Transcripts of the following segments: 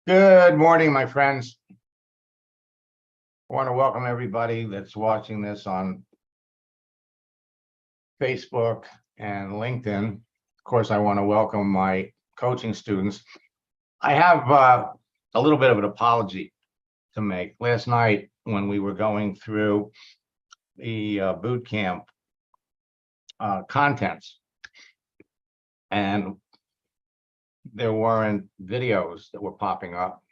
Good morning, my friends. I want to welcome everybody that's watching this on Facebook and LinkedIn. Of course, I want to welcome my coaching students. I have a little bit of an apology to make. Last night, when we were going through the boot camp contents, and there weren't videos that were popping up,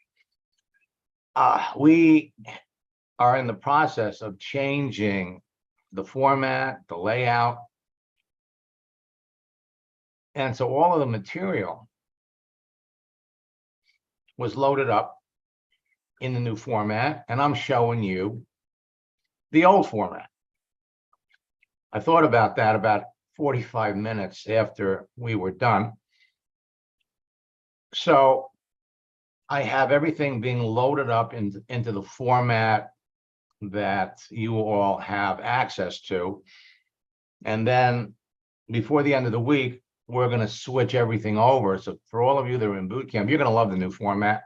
we are in the process of changing the format, the layout. And so all of the material was loaded up in the new format, and I'm showing you the old format. I thought about that about 45 minutes after we were done. So I have everything being loaded up into the format that you all have access to. And then before the end of the week, we're going to switch everything over. So for all of you that are in boot camp, you're going to love the new format.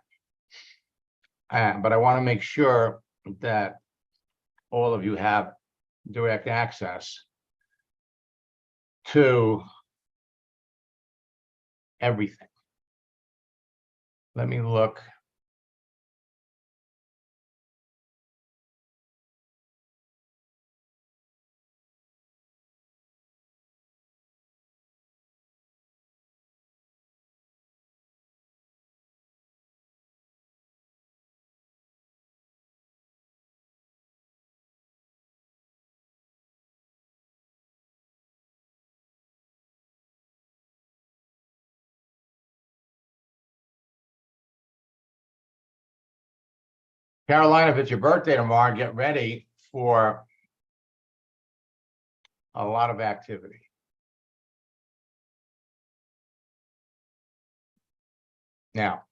But I want to make sure that all of you have direct access to everything. Let me look. Carolina, if it's your birthday tomorrow, get ready for a lot of activity. Now,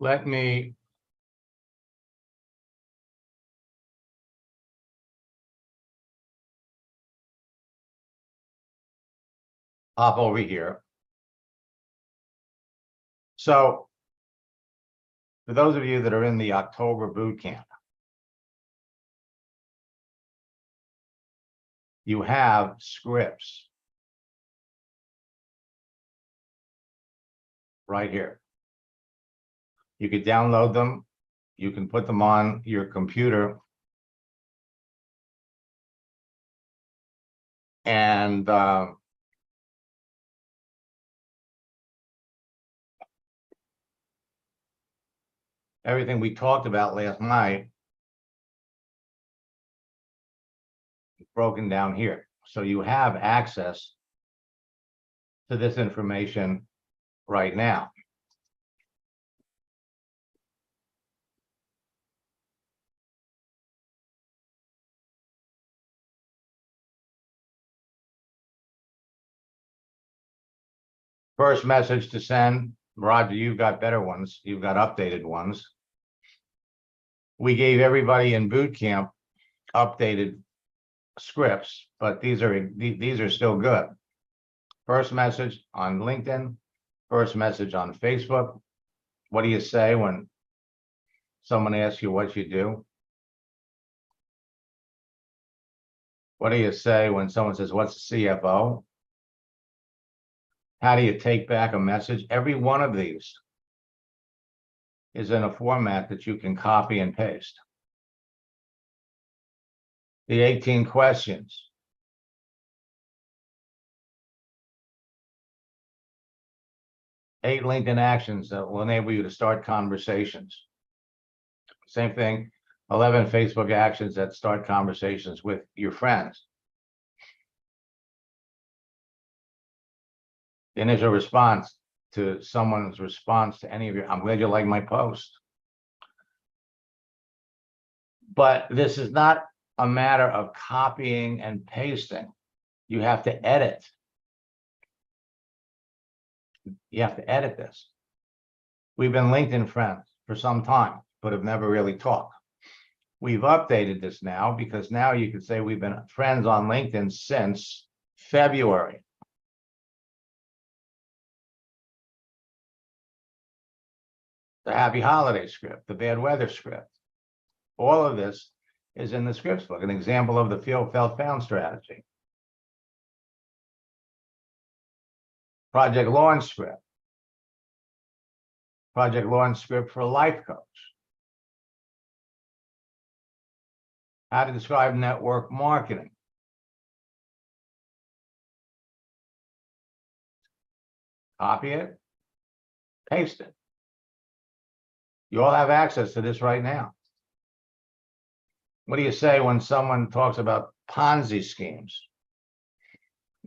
let me hop over here. So for those of you that are in the October boot camp, you have scripts right here. You could download them. You can put them on your computer. And everything we talked about last night is broken down here. So you have access to this information right now. First message to send, Roger, you've got better ones. You've got updated ones. We gave everybody in boot camp updated scripts, but these are still good. First message on LinkedIn, first message on Facebook. What do you say when someone asks you what you do? What do you say when someone says, what's the CFO? How do you take back a message? Every one of these is in a format that you can copy and paste. The 18 questions. Eight LinkedIn actions that will enable you to start conversations. Same thing, 11 Facebook actions that start conversations with your friends. The initial response to someone's response to any of your, I'm glad you like my post. But this is not a matter of copying and pasting. You have to edit. You have to edit this. We've been LinkedIn friends for some time, but have never really talked. We've updated this now because now you could say we've been friends on LinkedIn since February. The happy holiday script, the bad weather script. All of this is in the scripts book, an example of the feel, felt, found strategy. Project launch script. Project launch script for a life coach. How to describe network marketing. Copy it, paste it. You all have access to this right now. What do you say when someone talks about Ponzi schemes?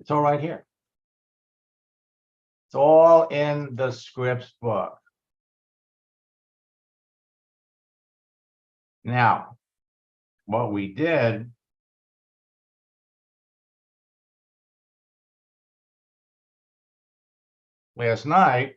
It's all right here. It's all in the scripts book. Now, what we did last night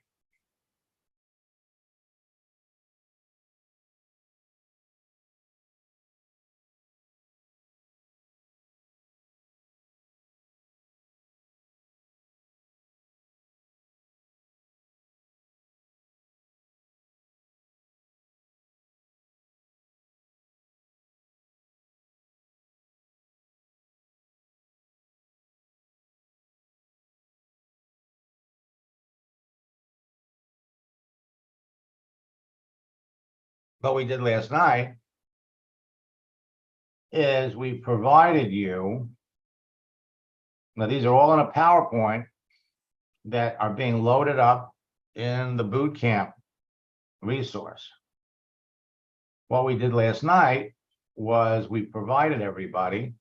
is we provided you, now these are all in a PowerPoint that are being loaded up in the boot camp resource. What we did last night was we provided everybody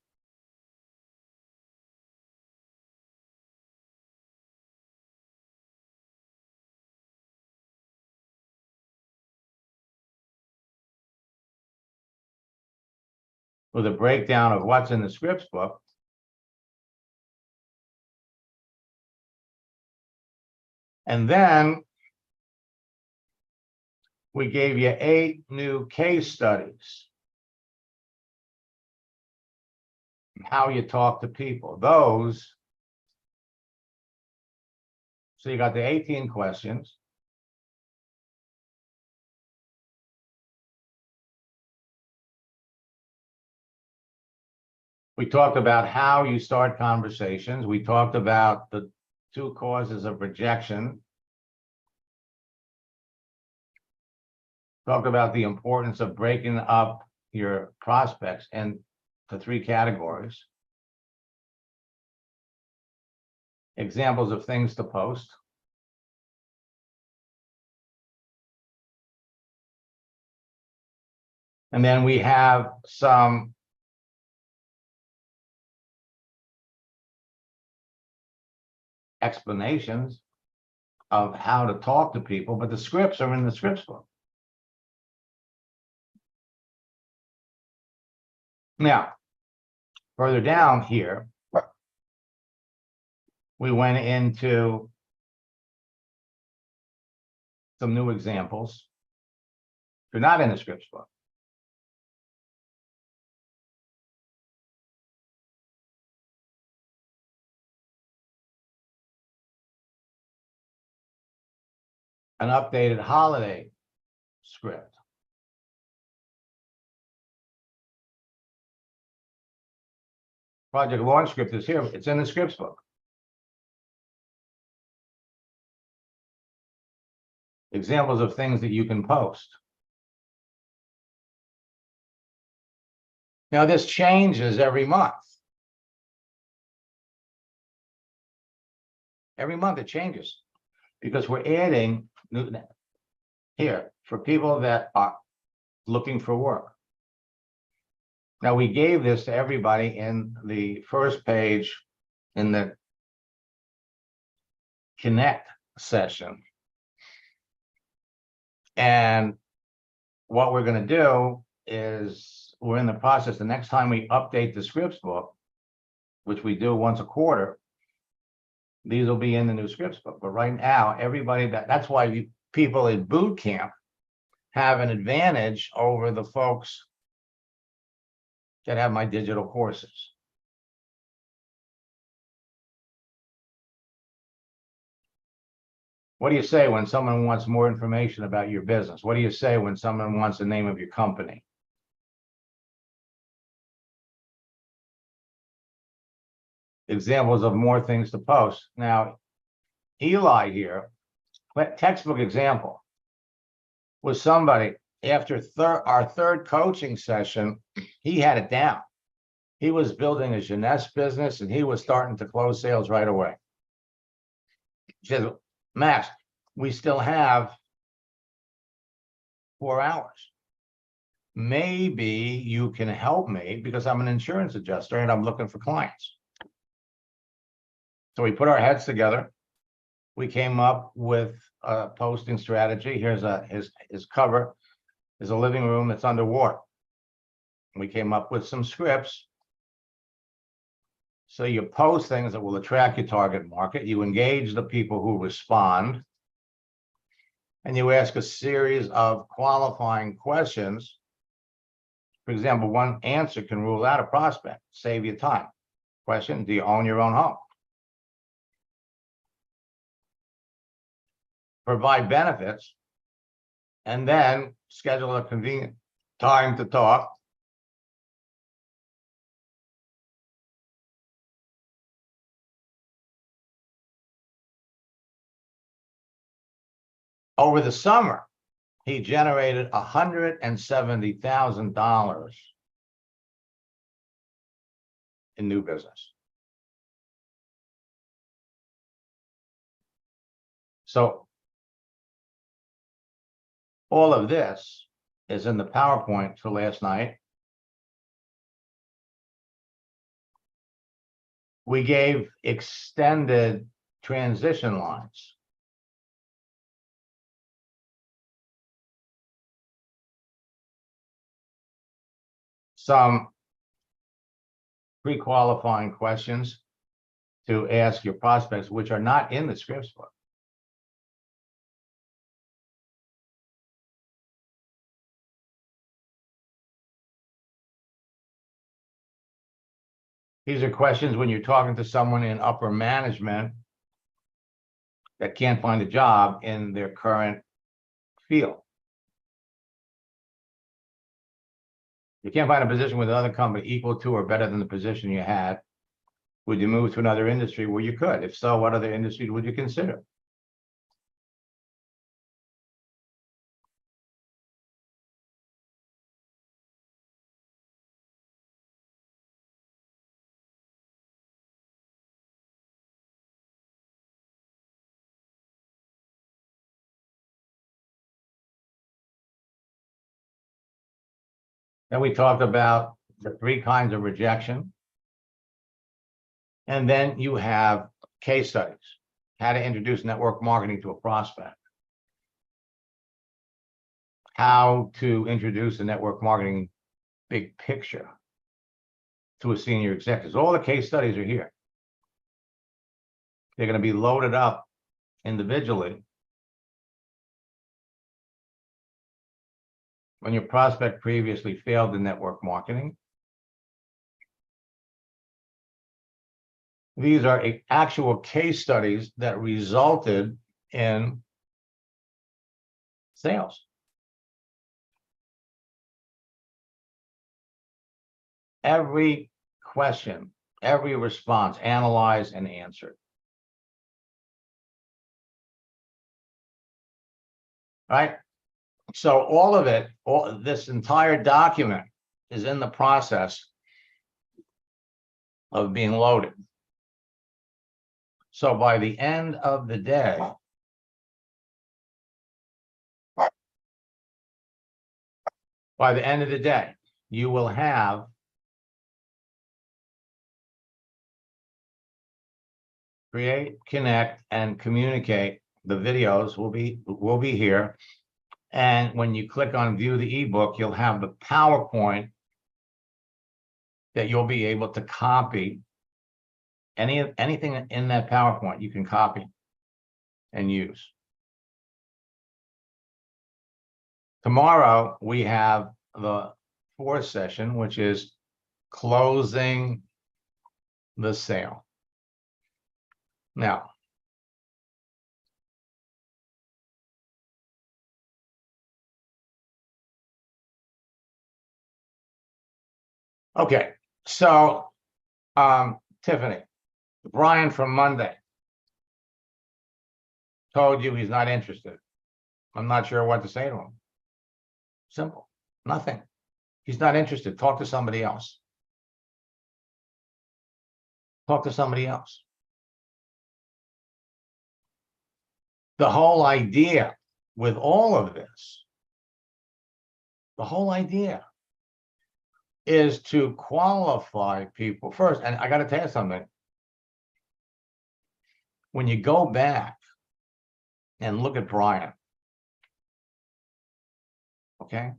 with a breakdown of what's in the scripts book. And then we gave you 8 new case studies. How you talk to people. Those, so you got the 18 questions. We talked about how you start conversations. We talked about the 2 causes of rejection. Talked about the importance of breaking up your prospects into 3 categories. Examples of things to post. And then we have some explanations of how to talk to people, but the scripts are in the scripts book. Now, further down here, we went into some new examples. They're not in the scripts book. An updated holiday script. Project launch script is here. It's in the scripts book. Examples of things that you can post. Now, this changes every month. Every month it changes because we're adding new here for people that are looking for work. Now, we gave this to everybody in the first page in the Connect session. And what we're going to do is we're in the process. The next time we update the scripts book, which we do once a quarter, these will be in the new scripts book. But right now, everybody that's why people in boot camp have an advantage over the folks that have my digital courses. What do you say when someone wants more information about your business? What do you say when someone wants the name of your company? Examples of more things to post. Now, Eli here, textbook example, was somebody after our third coaching session, he had it down. He was building a Jeunesse business and he was starting to close sales right away. He says, Max, we still have 4 hours. Maybe you can help me because I'm an insurance adjuster and I'm looking for clients. So we put our heads together. We came up with a posting strategy. Here's his cover is a living room that's underwater. We came up with some scripts. So you post things that will attract your target market. You engage the people who respond. And you ask a series of qualifying questions. For example, one answer can rule out a prospect, save you time. Question, do you own your own home? Provide benefits, and then schedule a convenient time to talk. Over the summer, he generated $170,000 in new business. So all of this is in the PowerPoint for last night. We gave extended transition lines. Some pre-qualifying questions to ask your prospects, which are not in the scripts book. These are questions when you're talking to someone in upper management that can't find a job in their current field. You can't find a position with another company equal to or better than the position you had. Would you move to another industry? Well, you could. If so, what other industries would you consider? Then we talked about the 3 kinds of rejection. And then you have case studies, how to introduce network marketing to a prospect, how to introduce the network marketing big picture to a senior executive. All the case studies are here. They're going to be loaded up individually. When your prospect previously failed in network marketing, these are actual case studies that resulted in sales. Every question, every response, analyzed and answered. Right? So all of it, this entire document is in the process of being loaded. So by the end of the day, you will have create, connect, and communicate. The videos will be here. And when you click on view the ebook, you'll have the PowerPoint that you'll be able to copy. Anything in that PowerPoint you can copy and use. Tomorrow, we have the fourth session, which is closing the sale. Now, okay, so Tiffany, Brian from Monday told you he's not interested. I'm not sure what to say to him. Simple, nothing. He's not interested. Talk to somebody else. Talk to somebody else. The whole idea with all of this, the whole idea is to qualify people first. And I got to tell you something. When you go back and look at Brian, okay?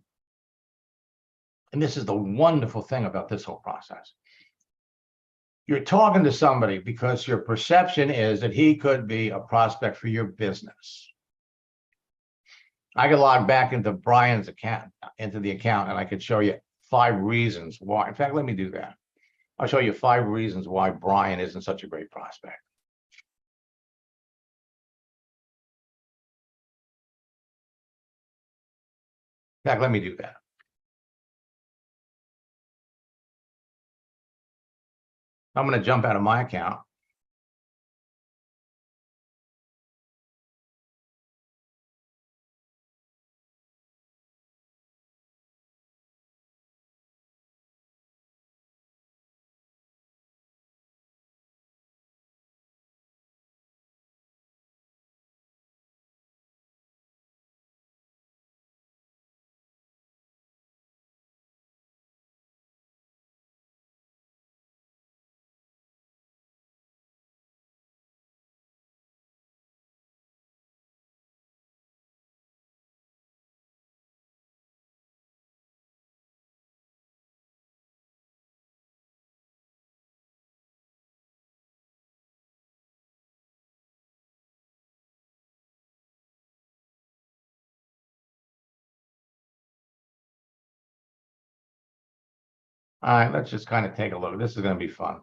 And this is the wonderful thing about this whole process. You're talking to somebody because your perception is that he could be a prospect for your business. I could log back into Brian's account, into the account, and I could show you 5 reasons why. In fact, let me do that. I'll show you 5 reasons why Brian isn't such a great prospect. In fact, let me do that. I'm going to jump out of my account. All right, let's just kind of take a look. This is going to be fun.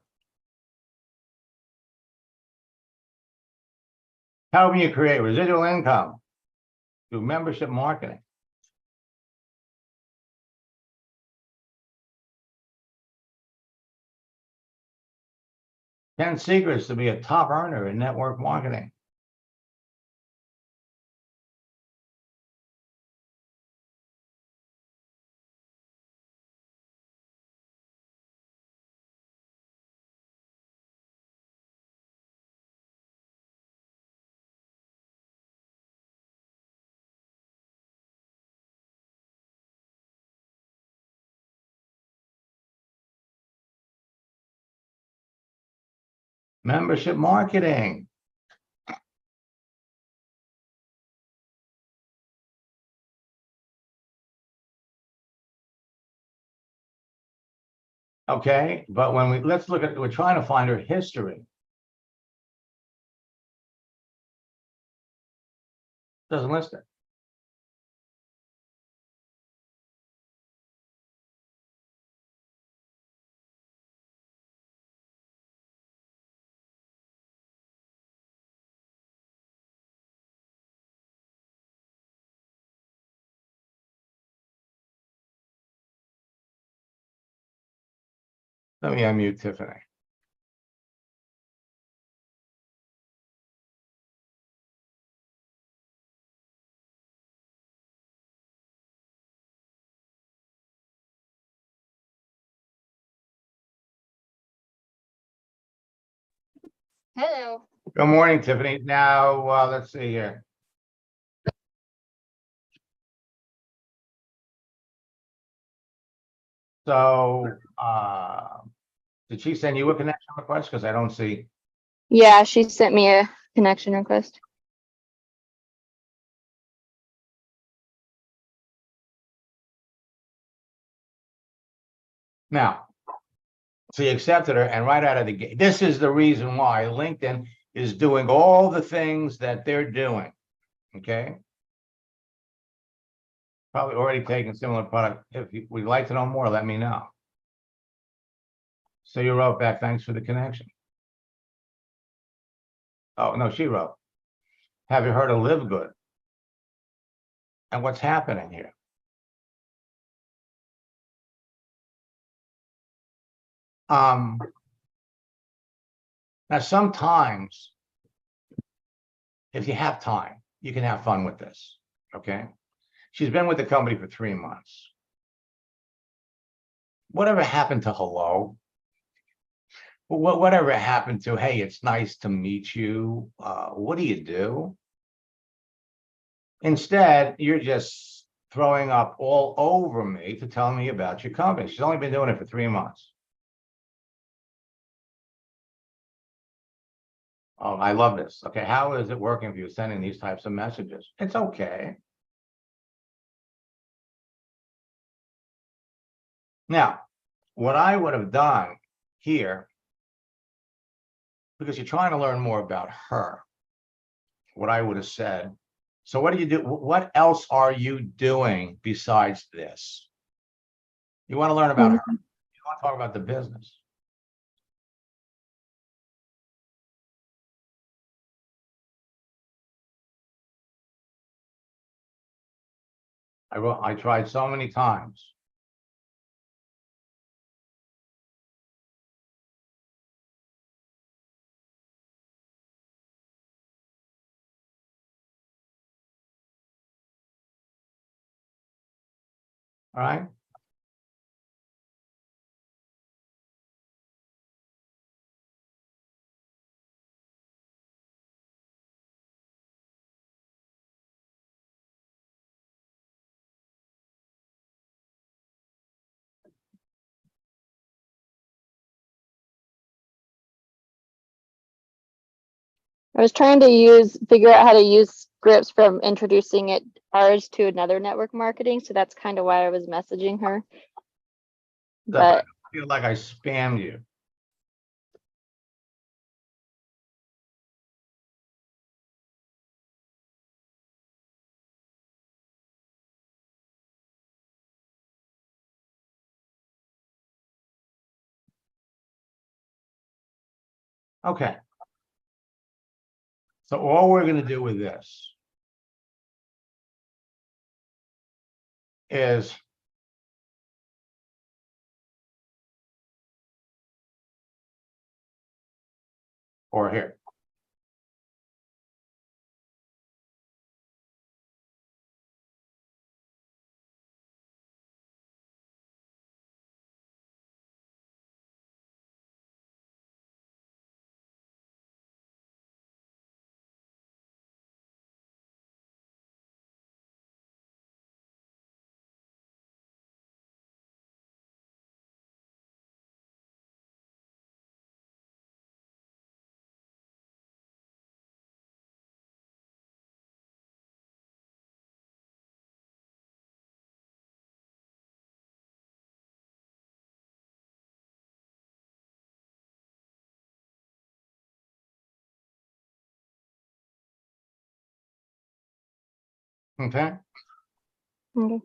Helping you create residual income through membership marketing. Ten secrets to be a top earner in network marketing. Membership marketing. Okay, but when let's look at, we're trying to find her history. Doesn't list it. Let me unmute Tiffany. Hello. Good morning, Tiffany. Now, let's see here. So, did she send you a connection request? Because I don't see. Yeah, she sent me a connection request. Now, so you accepted her, and right out of the gate, this is the reason why LinkedIn is doing all the things that they're doing. Okay. Probably already taken similar product. If you would like to know more, let me know. So you wrote back, thanks for the connection. Oh, no, she wrote, have you heard of Live Good? And what's happening here? Now sometimes if you have time, you can have fun with this, okay? She's been with the company for 3 months. Whatever happened to hello? Whatever happened to, hey, it's nice to meet you. What do you do? Instead, you're just throwing up all over me to tell me about your company. She's only been doing it for 3 months. Oh, I love this. Okay, how is it working for you sending these types of messages? It's okay. Now, what I would have done here, because you're trying to learn more about her, what I would have said, so what do you do? What else are you doing besides this? You want to learn about her. You want to talk about the business. I tried so many times. All right. I was trying to figure out how to use scripts from introducing ours to another network marketing. So that's kind of why I was messaging her. I But feel like I spammed you. Okay. So all we're going to do with this is or here. Okay. okay.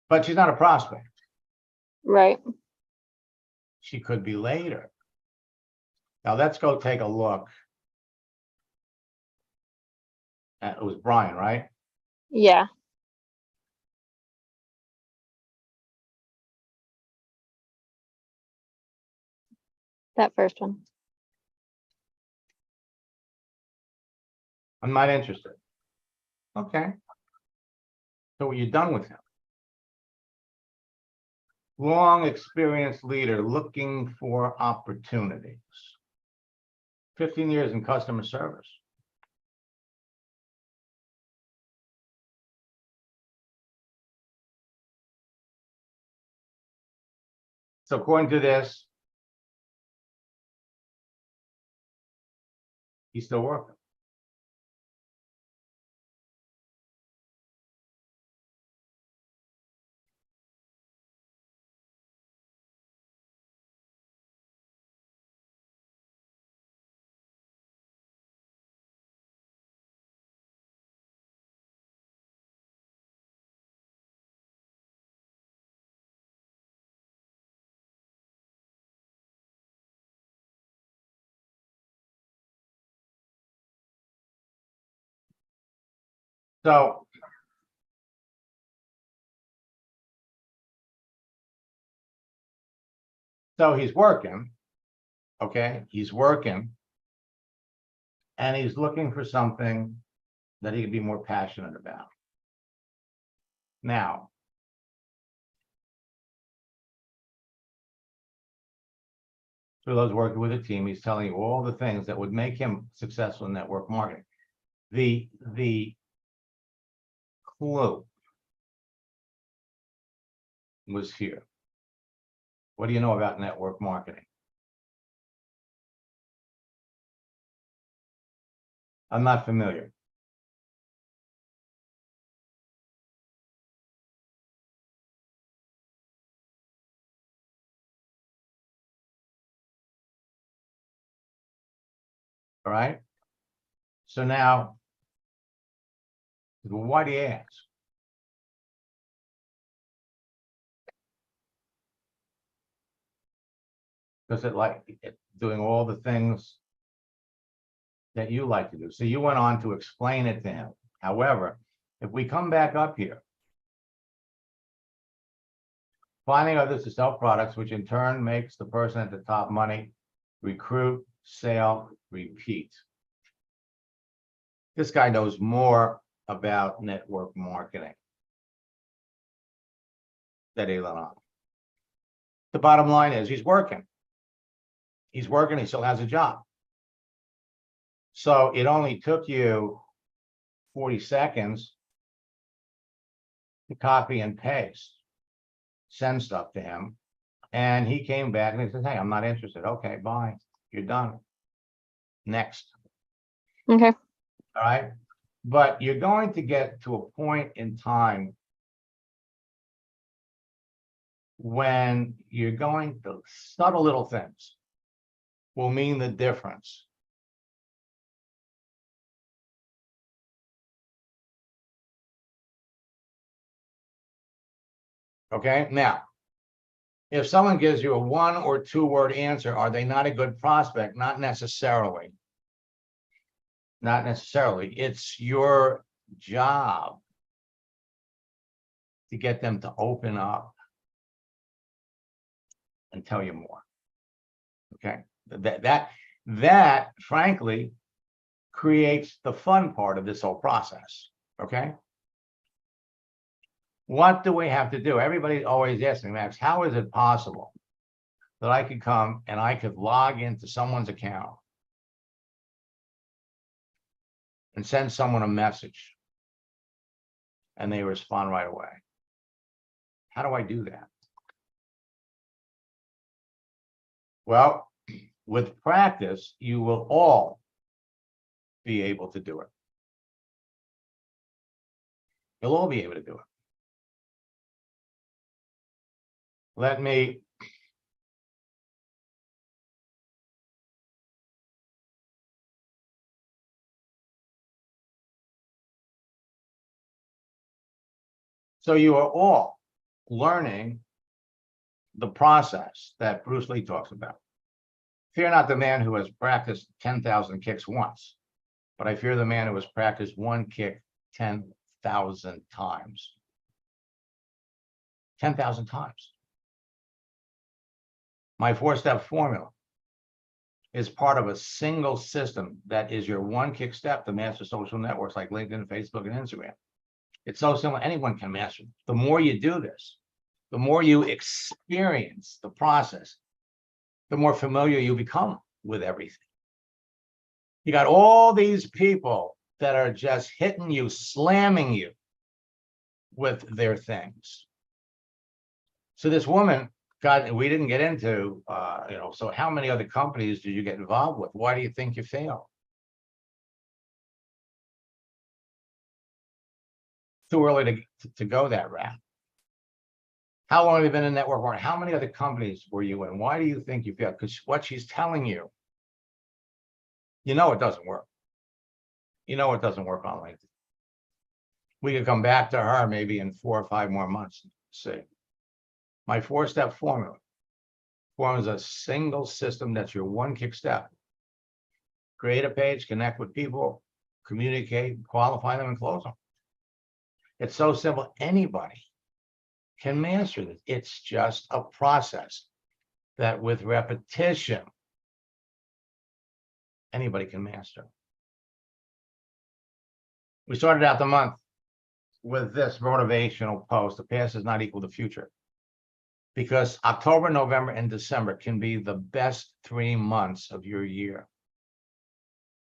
But she's not a prospect. Right. She could be later. Now let's go take a look. It was Brian, right? Yeah. That first one. I'm not interested. Okay. So you're done with him. Long experienced leader looking for opportunities. 15 years in customer service. So according to this, he's still working. So he's working, okay? He's working, and he's looking for something that he can be more passionate about. Now, through those working with a team, he's telling you all the things that would make him successful in network marketing. The clue was here. What do you know about network marketing? I'm not familiar. All right. So now, why do you ask? Because it doing all the things that you like to do. So you went on to explain it to him. However, if we come back up here, finding others to sell products, which in turn makes the person at the top money, recruit, sell, repeat. This guy knows more about network marketing than Elon. The bottom line is he's working. He's working, he still has a job. So it only took you 40 seconds to copy and paste, send stuff to him. And he came back and he says, hey, I'm not interested. Okay, bye. You're done. Next. Okay. All right. But you're going to get to a point in time when you're going to subtle little things will mean the difference. Okay. Now, if someone gives you a 1 or 2 word answer, are they not a good prospect? Not necessarily. Not necessarily. It's your job to get them to open up and tell you more. Okay. That frankly creates the fun part of this whole process. Okay. What do we have to do? Everybody's always asking, Max, how is it possible that I could come and I could log into someone's account and send someone a message and they respond right away? How do I do that? Well, with practice, you will all be able to do it. You'll all be able to do it. Let me so you are all learning the process that Bruce Lee talks about. Fear not the man who has practiced 10,000 kicks once, but I fear the man who has practiced one kick 10,000 times. 10,000 times. My 4-step formula is part of a single system that is your one kick step to master social networks like LinkedIn, Facebook, and Instagram. It's so simple, anyone can master it. The more you do this, the more you experience the process, the more familiar you become with everything. You got all these people that are just hitting you, slamming you with their things. So this woman we didn't get into, so how many other companies did you get involved with? Why do you think you failed? Too early to go that route. How long have you been in network marketing? How many other companies were you in? Why do you think you failed? Because what she's telling you, it doesn't work. It doesn't work on LinkedIn. We could come back to her maybe in 4 or 5 more months and see. My 4-step formula forms a single system that's your one kick step. Create a page, connect with people, communicate, qualify them, and close them. It's so simple. Anybody can master this. It's just a process that with repetition, anybody can master. We started out the month with this motivational post: the past is not equal to future. Because October, November, and December can be the best 3 months of your year.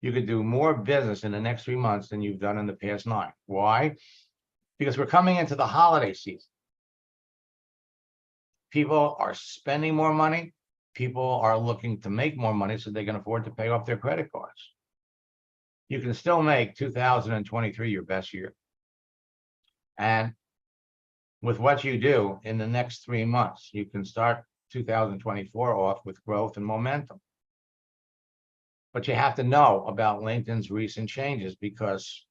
You could do more business in the next 3 months than you've done in the past 9. Why? Because we're coming into the holiday season. People are spending more money. People are looking to make more money so they can afford to pay off their credit cards. You can still make 2023 your best year. And with what you do in the next 3 months, you can start 2024 off with growth and momentum. But you have to know about LinkedIn's recent changes, because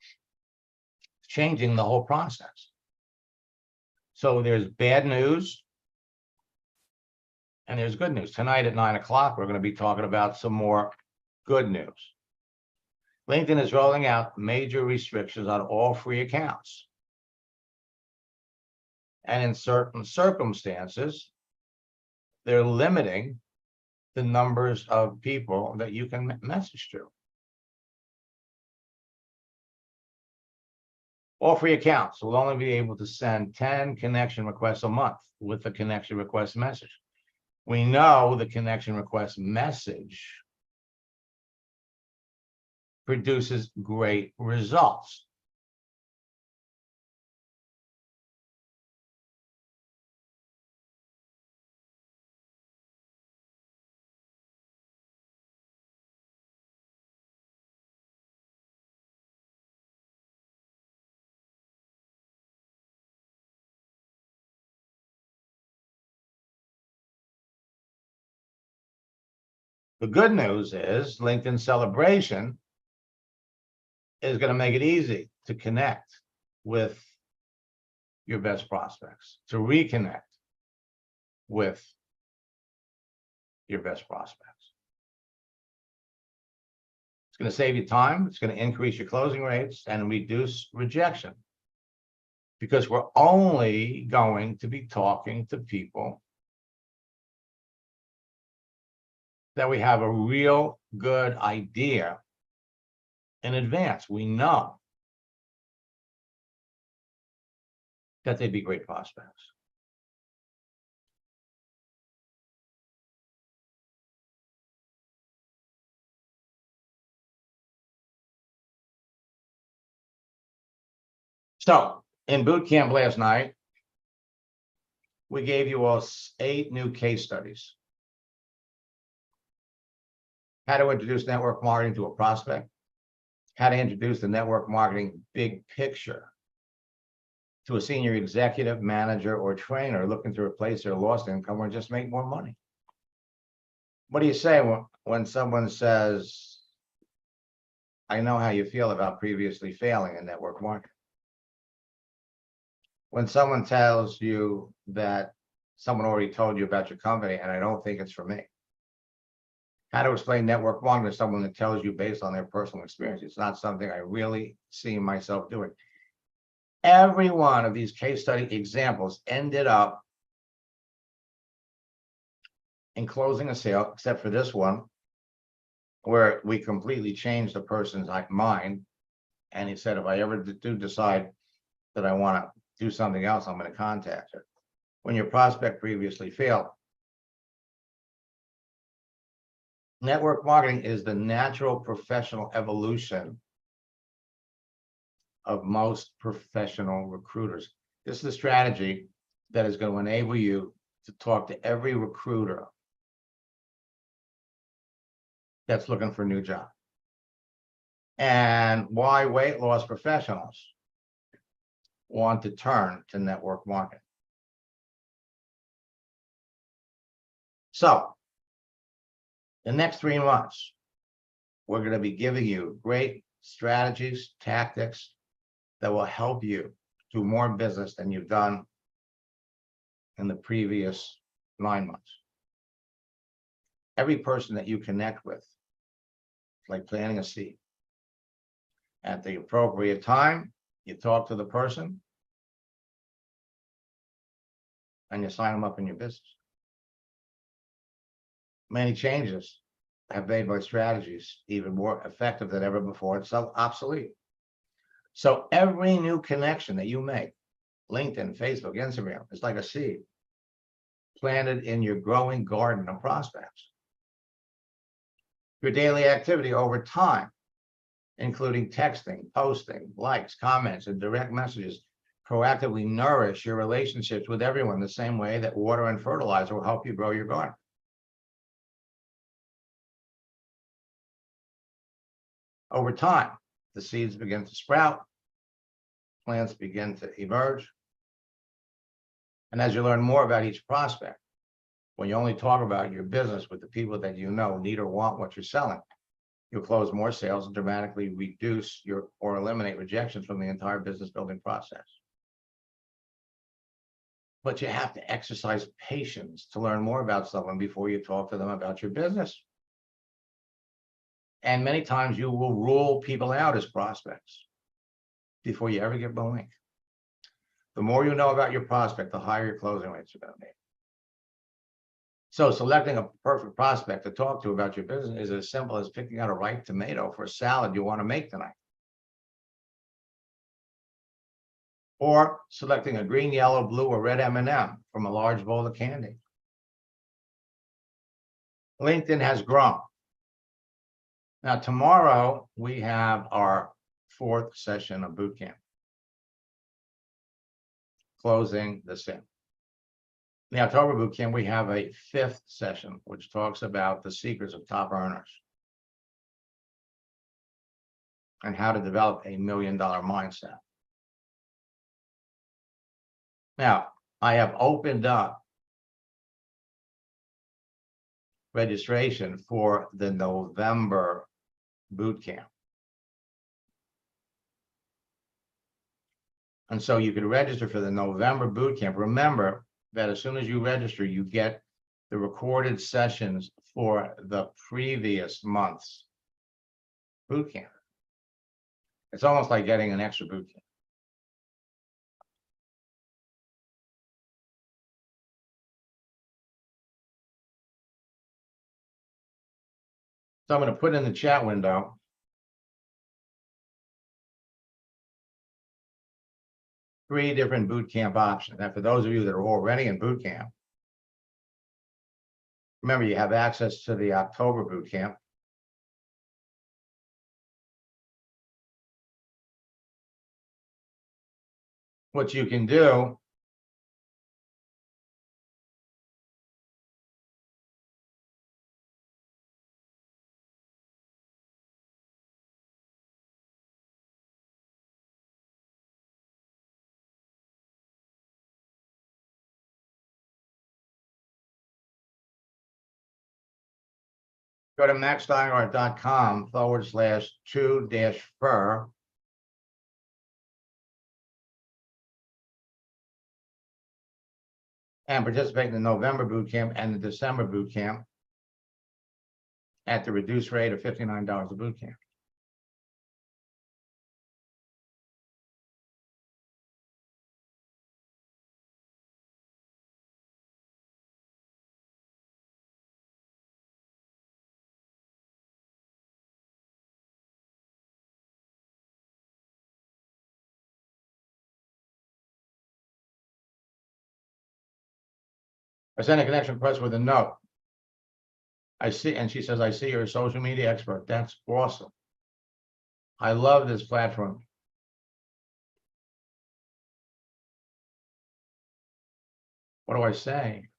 it's changing the whole process. So there's bad news and there's good news. Tonight at 9 o'clock, we're going to be talking about some more good news. LinkedIn is rolling out major restrictions on all free accounts. And in certain circumstances, they're limiting the numbers of people that you can message to. All free accounts will only be able to send 10 connection requests a month with the connection request message. We know the connection request message produces great results. The good news is LinkedIn Celebration is going to make it easy to connect with your best prospects, to reconnect with your best prospects. It's going to save you time. It's going to increase your closing rates and reduce rejection, because we're only going to be talking to people that we have a real good idea in advance. We know that they'd be great prospects. So in boot camp last night, we gave you all 8 new case studies. How to introduce network marketing to a prospect, how to introduce the network marketing big picture to a senior executive, manager, or trainer looking to replace their lost income or just make more money. What do you say when someone says, I know how you feel about previously failing in network marketing? When someone tells you that someone already told you about your company and I don't think it's for me. How to explain network marketing to someone that tells you based on their personal experience, it's not something I really see myself doing. Every one of these case study examples ended up in closing a sale, except for this one, where we completely changed the person's mind. And he said, if I ever do decide that I want to do something else, I'm going to contact her. When your prospect previously failed, network marketing is the natural professional evolution of most professional recruiters. This is the strategy that is going to enable you to talk to every recruiter that's looking for a new job. And why weight loss professionals want to turn to network marketing. So the next 3 months, we're going to be giving you great strategies, tactics that will help you do more business than you've done in the previous 9 months. Every person that you connect with, it's like planting a seed. At the appropriate time, You talk to the person and you sign them up in your business. Many changes have made my strategies even more effective than ever before. It's so obsolete. So every new connection that you make, LinkedIn, Facebook, Instagram, is like a seed planted in your growing garden of prospects. Your daily activity over time, including texting, posting, likes, comments, and direct messages, proactively nourish your relationships with everyone the same way that water and fertilizer will help you grow your garden. Over time, the seeds begin to sprout, plants begin to emerge. And as you learn more about each prospect, when you only talk about your business with the people that you know need or want what you're selling, you'll close more sales and dramatically reduce your or eliminate rejections from the entire business building process. But you have to exercise patience to learn more about someone before you talk to them about your business. And many times you will rule people out as prospects before you ever get going. The more you know about your prospect, the higher your closing rates are going to be. So selecting a perfect prospect to talk to about your business is as simple as picking out a ripe tomato for a salad you want to make tonight. Or selecting a green, yellow, blue, or red M&M from a large bowl of candy. LinkedIn has grown. Now, tomorrow we have our 4th session of boot camp, closing the sim. In the October boot camp, we have a 5th session, which talks about the secrets of top earners and how to develop $1 million mindset. Now, I have opened up registration for the November boot camp. And so you can register for the November boot camp. Remember that as soon as you register, you get the recorded sessions for the previous month's boot camp. It's almost like getting an extra boot camp. So I'm going to put in the chat window three different boot camp options. And for those of you that are already in boot camp, remember you have access to the October boot camp. What you can do go to maxsteinhardt.com/2-fur and participate in the November boot camp and the December boot camp at the reduced rate of $59 a boot camp. I sent a connection request with a note. I see, and she says, I see you're a social media expert. That's awesome. I love this platform. What do I say?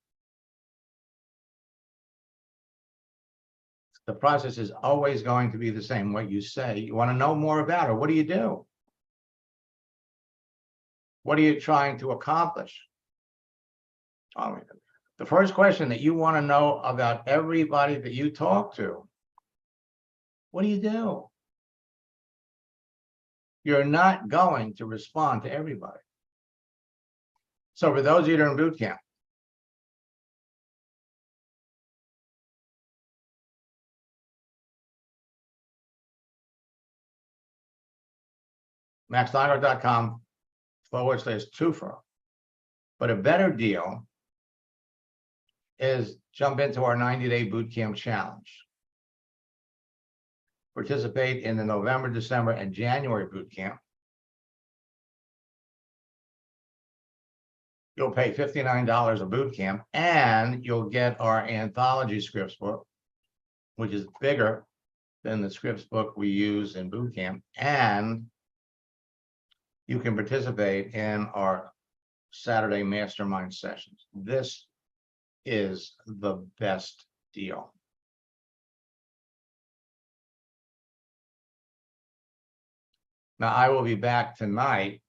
The process is always going to be the same. What you say, you want to know more about it. What do you do? What are you trying to accomplish? The first question that you want to know about everybody that you talk to, what do you do? You're not going to respond to everybody. So for those of you that are in boot camp, maxsteinhardt.com/twofer. But a better deal is jump into our 90-day boot camp challenge. Participate in the November, December, and January boot camp. You'll pay $59 a boot camp, and you'll get our anthology scripts book, which is bigger than the scripts book we use in boot camp, and you can participate in our Saturday mastermind sessions. This is the best deal. Now, I will be back tonight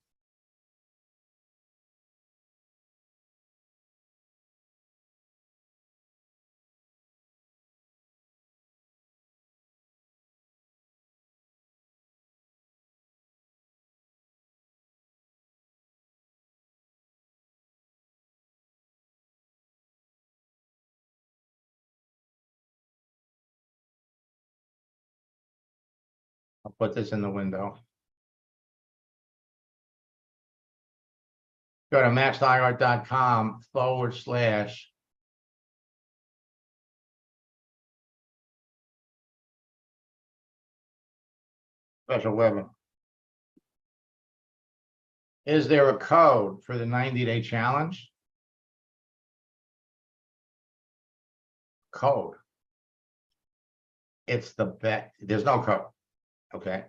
I'll put this in the window. Go to maxsteinhardt.com/ special webinar. Is there a code for the 90-day challenge? Code. It's the bet. There's no code. Okay.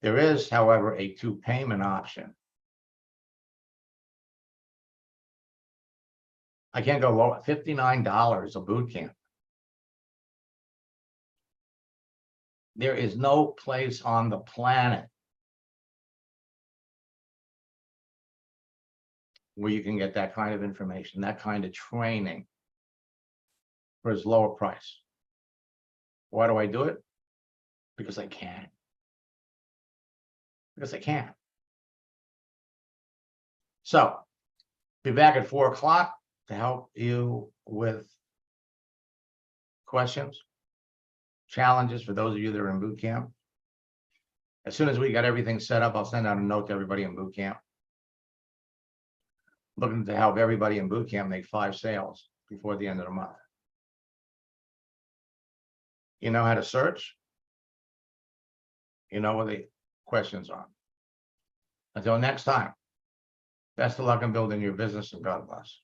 There is, however, a 2 payment option. I can't go lower. $59 a boot camp. There is no place on the planet where you can get that kind of information, that kind of training for as low a price. Why do I do it? Because I can. Because I can. So, be back at 4 o'clock to help you with questions, challenges for those of you that are in boot camp. As soon as we got everything set up, I'll send out a note to everybody in boot camp. Looking to help everybody in boot camp make 5 sales before the end of the month. You know how to search. You know what the questions are. Until next time, best of luck in building your business, and God bless.